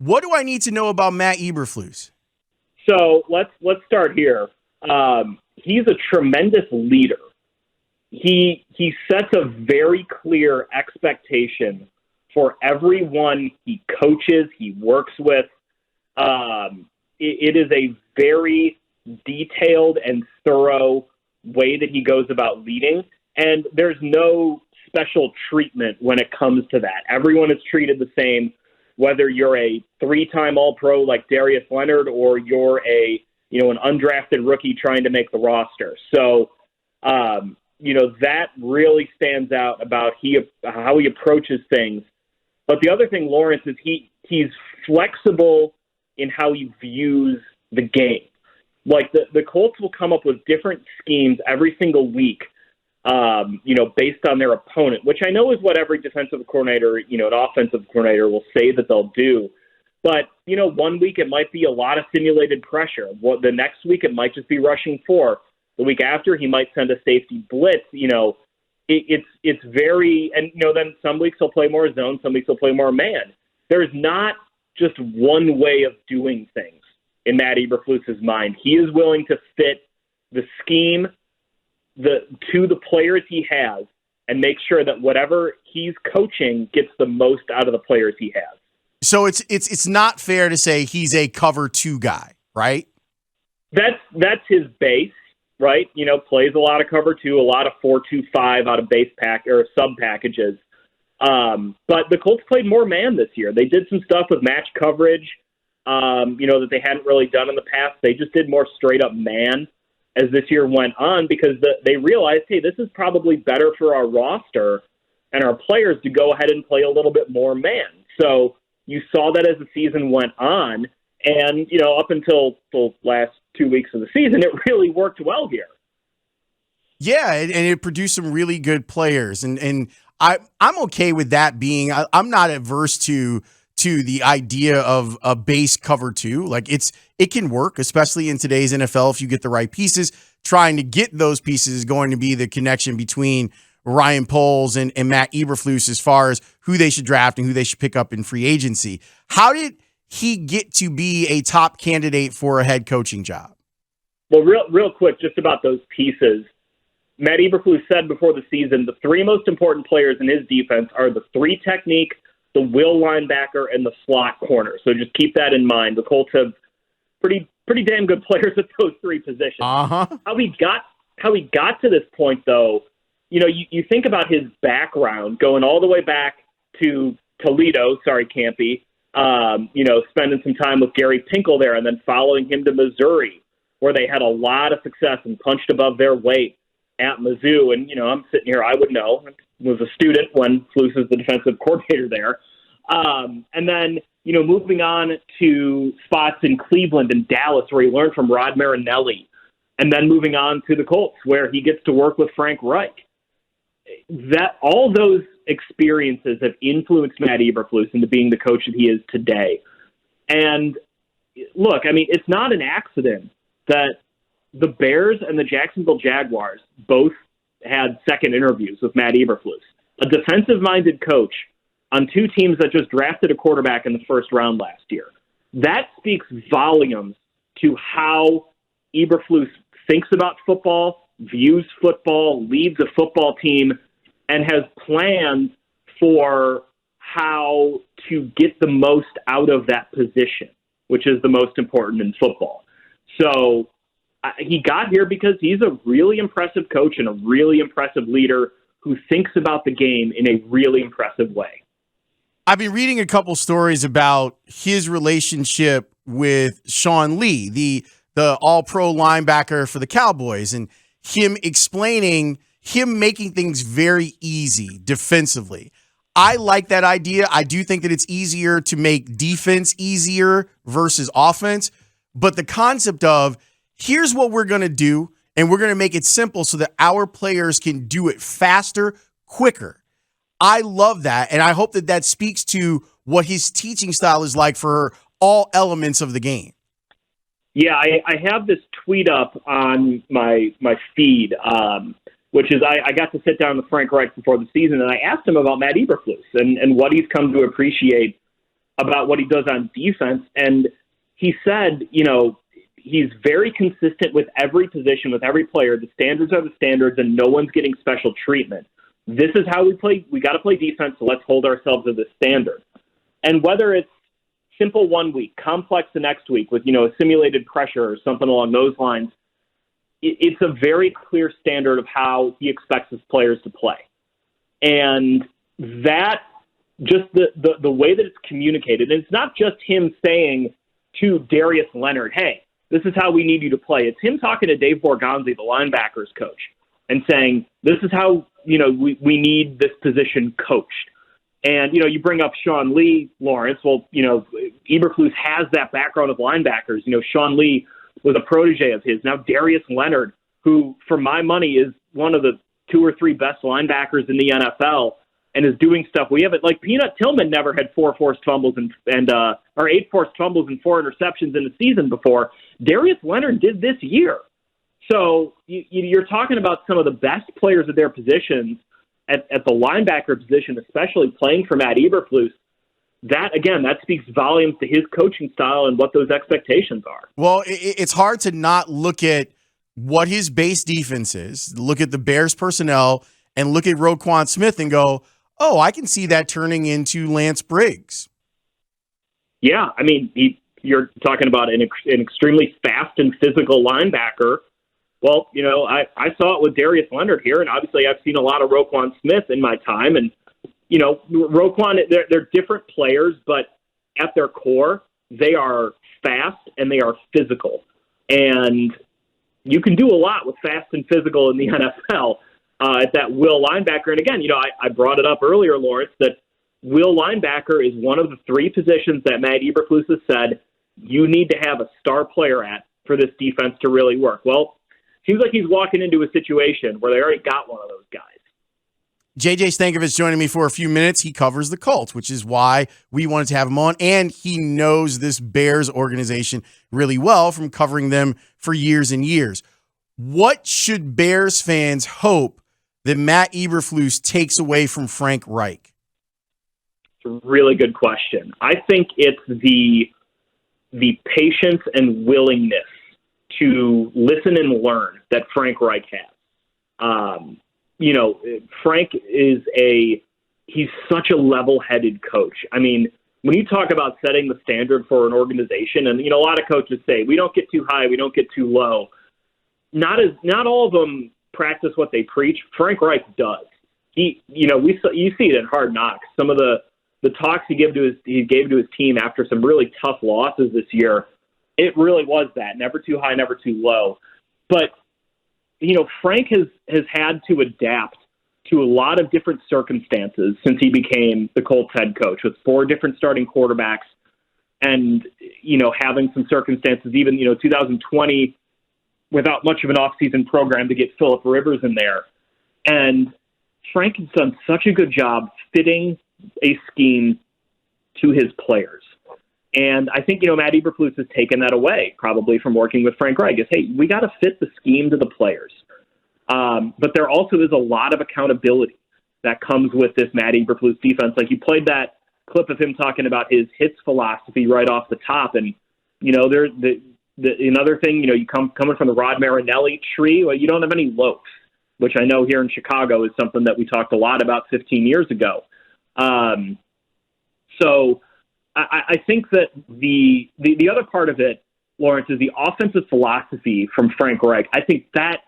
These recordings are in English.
What do I need to know about Matt Eberflus? So let's start here. He's a tremendous leader. He sets a very clear expectation for everyone he coaches, he works with. It is a very detailed and thorough way that he goes about leading, and there's no special treatment when it comes to that. Everyone is treated the same, whether you're a 3-time All-Pro like Darius Leonard or you're an undrafted rookie trying to make the roster. So, that really stands out about how he approaches things. But the other thing, Laurence, is he's flexible in how he views the game. Like the Colts will come up with different schemes every single week, based on their opponent, which I know is what every defensive coordinator, an offensive coordinator will say that they'll do. But, 1 week it might be a lot of simulated pressure. The next week it might just be rushing 4. The week after he might send a safety blitz. It's very, and then some weeks he'll play more zone, some weeks he'll play more man. There's not just one way of doing things in Matt Eberflus's mind. He is willing to fit the scheme to the players he has and make sure that whatever he's coaching gets the most out of the players he has. So it's not fair to say he's a cover 2 guy, right? That's his base, right? Plays a lot of cover 2, a lot of 4-2-5 out of base pack or sub packages. But the Colts played more man this year. They did some stuff with match coverage, that they hadn't really done in the past. They just did more straight up man as this year went on because they realized, hey, this is probably better for our roster and our players to go ahead and play a little bit more man. So you saw that as the season went on, and, up until the last 2 weeks of the season, it really worked well here. Yeah, and it produced some really good players, and I'm okay with that being. I'm not adverse to the idea of a base cover 2. Like it can work, especially in today's NFL if you get the right pieces. Trying to get those pieces is going to be the connection between Ryan Poles and Matt Eberflus as far as who they should draft and who they should pick up in free agency. How did he get to be a top candidate for a head coaching job? Well, real quick, just about those pieces. Matt Eberflus said before the season, the 3 most important players in his defense are the 3 technique, the will linebacker, and the slot corner. So just keep that in mind. The Colts have pretty damn good players at those 3 positions. Uh-huh. How he got to this point, though, you think about his background going all the way back to Toledo, Campy, spending some time with Gary Pinkel there and then following him to Missouri, where they had a lot of success and punched above their weight at Mizzou. And, I'm sitting here, I would know, was a student when Flus is the defensive coordinator there. And then, moving on to spots in Cleveland and Dallas, where he learned from Rod Marinelli, and then moving on to the Colts, where he gets to work with Frank Reich. That all those experiences have influenced Matt Eberflus into being the coach that he is today. And look, it's not an accident that the Bears and the Jacksonville Jaguars both had second interviews with Matt Eberflus, a defensive-minded coach on 2 teams that just drafted a quarterback in the first round last year. That speaks volumes to how Eberflus thinks about football, views football, leads a football team, and has plans for how to get the most out of that position, which is the most important in football. So he got here because he's a really impressive coach and a really impressive leader who thinks about the game in a really impressive way. I've been reading a couple stories about his relationship with Sean Lee, the all-pro linebacker for the Cowboys, and him making things very easy defensively. I like that idea. I do think that it's easier to make defense easier versus offense, but the concept of here's what we're going to do, and we're going to make it simple so that our players can do it faster, quicker. I love that, and I hope that speaks to what his teaching style is like for all elements of the game. Yeah, I have this tweet up on my feed, which is I got to sit down with Frank Reich before the season, and I asked him about Matt Eberflus and what he's come to appreciate about what he does on defense. And he said, he's very consistent with every position, with every player. The standards are the standards, and no one's getting special treatment. This is how we play. We got to play defense, so let's hold ourselves to the standard. And whether it's simple one week, complex the next week with, a simulated pressure or something along those lines, it's a very clear standard of how he expects his players to play. And that, just the way that it's communicated, and it's not just him saying to Darius Leonard, hey, this is how we need you to play. It's him talking to Dave Borgonzi, the linebackers coach, and saying, this is how, we need this position coached. And, you bring up Sean Lee, Laurence. Well, Eberflus has that background of linebackers. Sean Lee was a protege of his. Now Darius Leonard, who, for my money, is one of the 2 or 3 best linebackers in the NFL and is doing stuff. We haven't, like Peanut Tillman never had 4 forced fumbles or 8 forced fumbles and 4 interceptions in the season before. Darius Leonard did this year. So you're talking about some of the best players of their positions at the linebacker position, especially playing for Matt Eberflus. That speaks volumes to his coaching style and what those expectations are. Well, it's hard to not look at what his base defense is, look at the Bears personnel, and look at Roquan Smith and go, oh, I can see that turning into Lance Briggs. Yeah, I mean, you're talking about an extremely fast and physical linebacker. Well, I saw it with Darius Leonard here, and obviously I've seen a lot of Roquan Smith in my time. And, Roquan, they're different players, but at their core, they are fast and they are physical. And you can do a lot with fast and physical in the NFL at that will linebacker. And again, I brought it up earlier, Laurence, that will linebacker is one of the 3 positions that Matt Eberflus has said you need to have a star player at for this defense to really work. Well, seems like he's walking into a situation where they already got one of those guys. JJ Stankevitz joining me for a few minutes. He covers the Colts, which is why we wanted to have him on, and he knows this Bears organization really well from covering them for years and years. What should Bears fans hope that Matt Eberflus takes away from Frank Reich? It's a really good question. I think it's the patience and willingness to listen and learn that Frank Reich has. Frank he's such a level-headed coach. I mean, when you talk about setting the standard for an organization, and, a lot of coaches say, we don't get too high, we don't get too low. Not all of them practice what they preach. Frank Reich does. You see it in Hard Knocks. Some of the talks he gave to his team after some really tough losses this year, it really was that. Never too high, never too low. But, Frank has had to adapt to a lot of different circumstances since he became the Colts head coach, with 4 different starting quarterbacks and, having some circumstances, even, 2020, without much of an offseason program to get Phillip Rivers in there. And Frank has done such a good job fitting a scheme to his players. And I think, Matt Eberflus has taken that away probably from working with Frank Reich. Is, hey, we got to fit the scheme to the players. But there also is a lot of accountability that comes with this Matt Eberflus defense. Like, you played that clip of him talking about his hits philosophy right off the top. And, another thing, coming from the Rod Marinelli tree, well, you don't have any loafs, which I know here in Chicago is something that we talked a lot about 15 years ago. So I think that the other part of it, Laurence, is the offensive philosophy from Frank Reich. I think that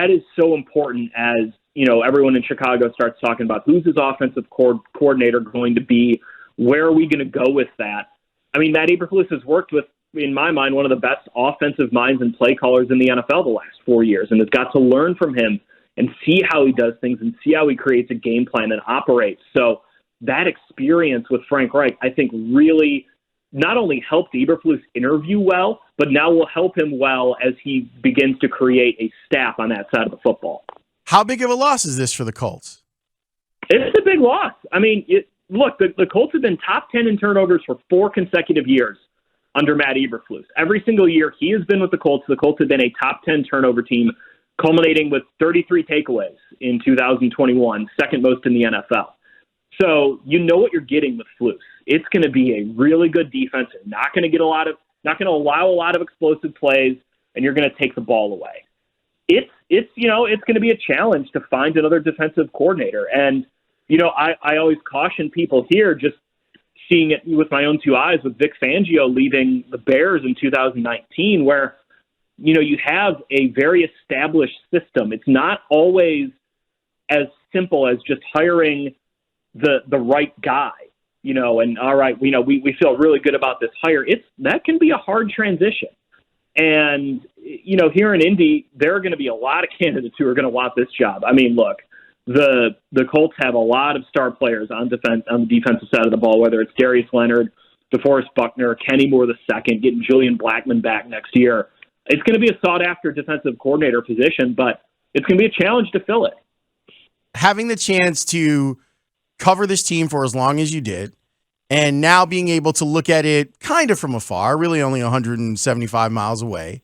is so important as, everyone in Chicago starts talking about who's his offensive coordinator going to be, where are we going to go with that? I mean, Matt Eberflus has worked with, in my mind, one of the best offensive minds and play callers in the NFL the last 4 years, and has got to learn from him and see how he does things and see how he creates a game plan and operates. So that experience with Frank Reich, I think, really not only helped Eberflus interview well, but now will help him well as he begins to create a staff on that side of the football. How big of a loss is this for the Colts? It's a big loss. I mean, look, the Colts have been top 10 in turnovers for 4 consecutive years under Matt Eberflus. Every single year he has been with the Colts have been a top 10 turnover team, culminating with 33 takeaways in 2021, second most in the NFL. So you know what you're getting with Flus. It's going to be a really good defense. They're not going to allow a lot of explosive plays, and you're going to take the ball away. It's going to be a challenge to find another defensive coordinator. And, I always caution people here, just seeing it with my own two eyes with Vic Fangio leaving the Bears in 2019, where, you have a very established system. It's not always as simple as just hiring the right guy, and all right, we feel really good about this hire. That can be a hard transition. And, here in Indy, there are going to be a lot of candidates who are going to want this job. I mean, look, the Colts have a lot of star players on the defensive side of the ball, whether it's Darius Leonard, DeForest Buckner, Kenny Moore II, getting Julian Blackmon back next year. It's going to be a sought-after defensive coordinator position, but it's going to be a challenge to fill it. Having the chance to cover this team for as long as you did, and now being able to look at it kind of from afar, really only 175 miles away,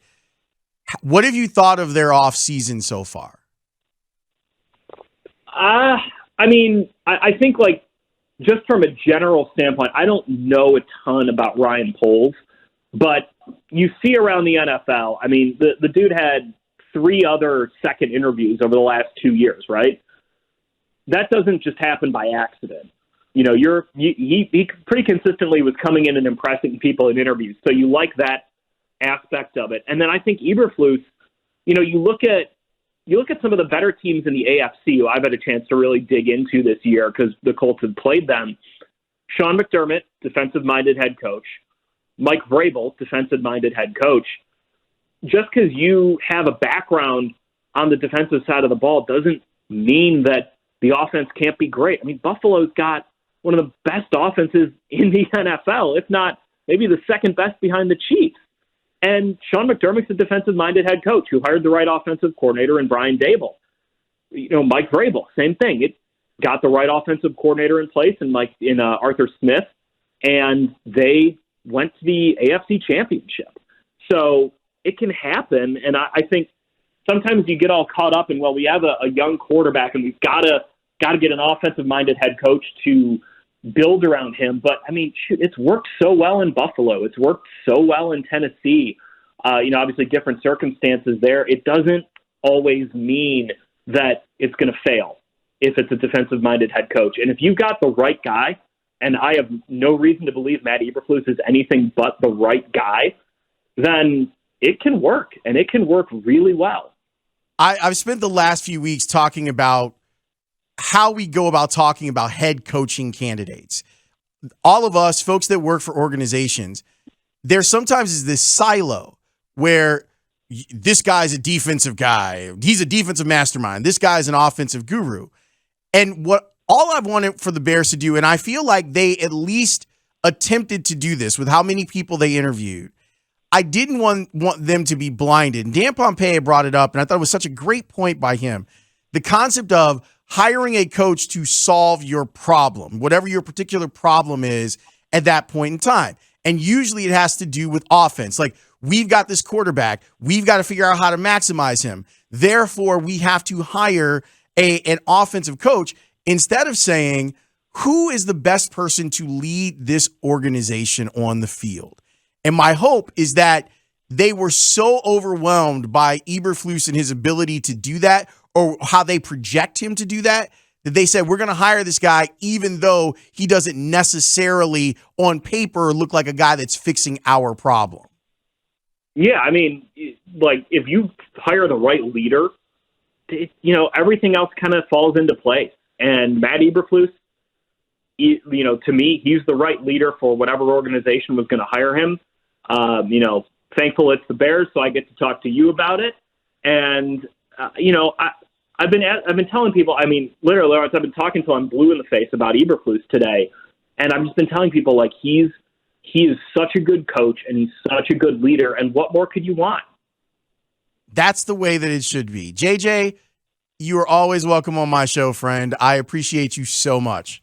what have you thought of their offseason so far? I think, just from a general standpoint, I don't know a ton about Ryan Poles, but you see around the NFL, the dude had 3 other second interviews over the last 2 years, right? That doesn't just happen by accident. He pretty consistently was coming in and impressing people in interviews. So you like that aspect of it. And then I think Eberflus, you look at some of the better teams in the AFC who I've had a chance to really dig into this year because the Colts have played them. Sean McDermott, defensive-minded head coach. Mike Vrabel, defensive-minded head coach. Just because you have a background on the defensive side of the ball doesn't mean that the offense can't be great. Buffalo's got one of the best offenses in the NFL, if not maybe the second best behind the Chiefs. And Sean McDermott's a defensive-minded head coach who hired the right offensive coordinator in Brian Dable. Mike Vrabel, same thing. It got the right offensive coordinator in place in Arthur Smith, and they went to the AFC Championship. So it can happen, and I think sometimes you get all caught up in, well, we have a young quarterback, and we've got to get an offensive-minded head coach to build around him. But, it's worked so well in Buffalo. It's worked so well in Tennessee. Obviously different circumstances there. It doesn't always mean that it's going to fail if it's a defensive-minded head coach. And if you've got the right guy, and I have no reason to believe Matt Eberflus is anything but the right guy, then it can work, and it can work really well. I've spent the last few weeks talking about how we go about talking about head coaching candidates. All of us, folks that work for organizations, there sometimes is this silo where this guy's a defensive guy. He's a defensive mastermind. This guy's an offensive guru. And all I've wanted for the Bears to do, and I feel like they at least attempted to do this with how many people they interviewed, I didn't want them to be blinded. And Dan Pompei brought it up, and I thought it was such a great point by him. The concept of hiring a coach to solve your problem, whatever your particular problem is at that point in time. And usually it has to do with offense. Like, we've got this quarterback. We've got to figure out how to maximize him. Therefore, we have to hire an offensive coach instead of saying, who is the best person to lead this organization on the field? And my hope is that they were so overwhelmed by Eberflus and his ability to do that, or how they project him to do that they said, we're going to hire this guy even though he doesn't necessarily on paper look like a guy that's fixing our problem. Yeah, if you hire the right leader, everything else kind of falls into place. And Matt Eberflus, to me, he's the right leader for whatever organization was going to hire him. Thankful it's the Bears, so I get to talk to you about it. And, I've been telling people, literally, Laurence, I've been talking till I'm blue in the face about Eberflus today. And I've just been telling people, he is such a good coach and he's such a good leader. And what more could you want? That's the way that it should be. JJ, you are always welcome on my show, friend. I appreciate you so much.